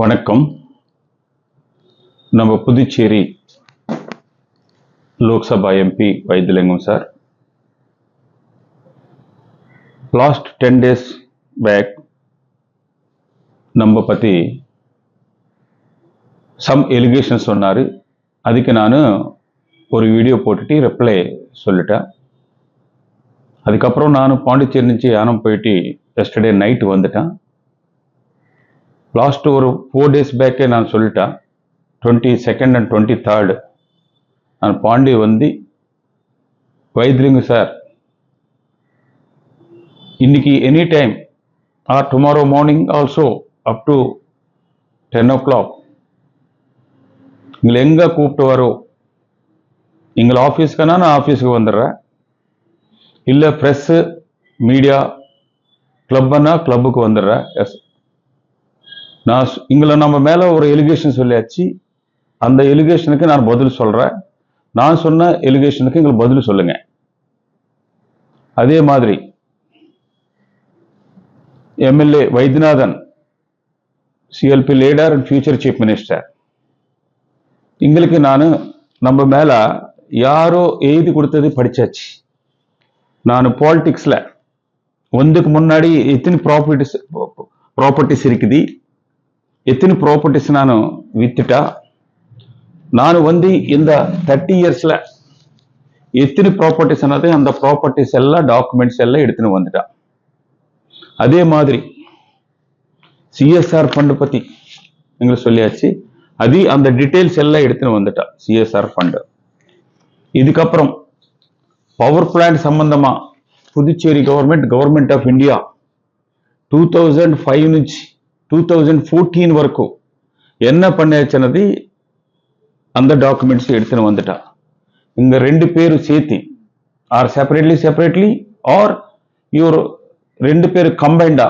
வணக்கம். நம்ம Puducherry Lok Sabha MP Vaithilingam sir last 10 days back நம்ம பற்றி சம் எலிகேஷன் சொன்னார். அதுக்கு நான் ஒரு வீடியோ போட்டுட்டு ரிப்ளை சொல்லிட்டேன். அதுக்கப்புறம் நான் பாண்டிச்சேரி నుంచి யானம் போயிட்டு எஸ்டர்டே நைட் வந்துட்டேன். லாஸ்ட் ஒரு 4 days பேக்கே நான் சொல்லிட்டேன். 22nd and 23rd நான் பாண்டி வந்து வைத்திலிங்கம் சார் இன்னைக்கு any time R tomorrow morning also up to 10 o'clock எங்களை எங்கே கூப்பிட்டு வரோம், எங்களை ஆஃபீஸ்க்குனா நான் ஆஃபீஸுக்கு வந்துடுறேன். இல்லை ப்ரெஸ்ஸு மீடியா கிளப்புன்னா கிளப்புக்கு வந்துடுறேன். எஸ், நான் எங்களை நம்ம மேலே ஒரு எலிகேஷன் சொல்லியாச்சு. அந்த எலிகேஷனுக்கு நான் பதில் சொல்கிறேன். நான் சொன்ன எலிகேஷனுக்கு எங்களுக்கு பதில் சொல்லுங்க. அதே மாதிரி MLA Vaidyanathan CLP leader and future chief minister எங்களுக்கு நான் நம்ம மேலே யாரோ எழுதி கொடுத்தது படித்தாச்சு. நான் பாலிடிக்ஸில் ஒன்றுக்கு முன்னாடி எத்தனை ப்ராப்பர்ட்டிஸ் இருக்குது, எத்தனை ப்ராப்பர்ட்டிஸ் நான் வித்துட்டா, நான் வந்து இந்த 30 yearsல எத்தனை ப்ராப்பர்ட்டிஸ் ஆனது அந்த ப்ராப்பர்ட்டிஸ் எல்லாம் டாக்குமெண்ட்ஸ் எல்லாம் எடுத்துன்னு வந்துட்டான். அதே மாதிரி சிஎஸ்ஆர் ஃபண்டு பற்றி எங்களுக்கு சொல்லியாச்சு. அது அந்த டீட்டெயில்ஸ் எல்லாம் எடுத்துன்னு வந்துட்டா சிஎஸ்ஆர் ஃபண்டு. இதுக்கப்புறம் பவர் பிளான்ட் சம்பந்தமா புதுச்சேரி கவர்மெண்ட் ஆஃப் இந்தியா 2005 నుంచి 2014 వరకు என்ன பண்ணியாச்சுன்னது அந்த டாக்குமெண்ட்ஸ் எடுத்துன்னு வந்துட்டா. இங்க 2 பேரு சேர்த்தி ஆர் செப்பரேட்லி ஆர் இவர் 2 பேரு கம்பைண்டா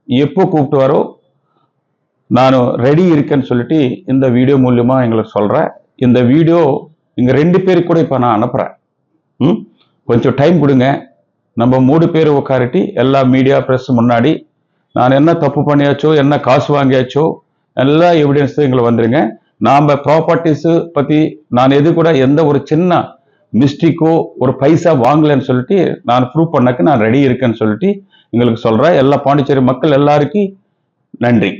எப்போ கூப்பிட்டு வரோ நான் ரெடி இருக்கேன்னு சொல்லிட்டு இந்த வீடியோ மூலியமா எங்களுக்கு சொல்றேன். இந்த வீடியோ இங்க 2 பேருக்கு கூட இப்ப நான் அனுப்புறேன். கொஞ்சம் டைம் கொடுங்க. நம்ம 3 பேர் உட்காரிட்டு எல்லா மீடியா பிரஸ் முன்னாடி நான் என்ன தப்பு பண்ணியாச்சோ, என்ன காசு வாங்கியாச்சோ எல்லா எவிடன்ஸ் எங்களை வந்துருங்க. நாம ப்ராப்பர்ட்டிஸ் பத்தி நான் எது கூட எந்த ஒரு சின்ன மிஸ்டேக்கோ ஒரு பைசா வாங்கலன்னு சொல்லிட்டு நான் ப்ரூவ் பண்ணக்கு நான் ரெடி இருக்கேன்னு சொல்லிட்டு எங்களுக்கு சொல்றேன். எல்லா பாண்டிச்சேரி மக்கள் எல்லாருக்கும் நன்றி.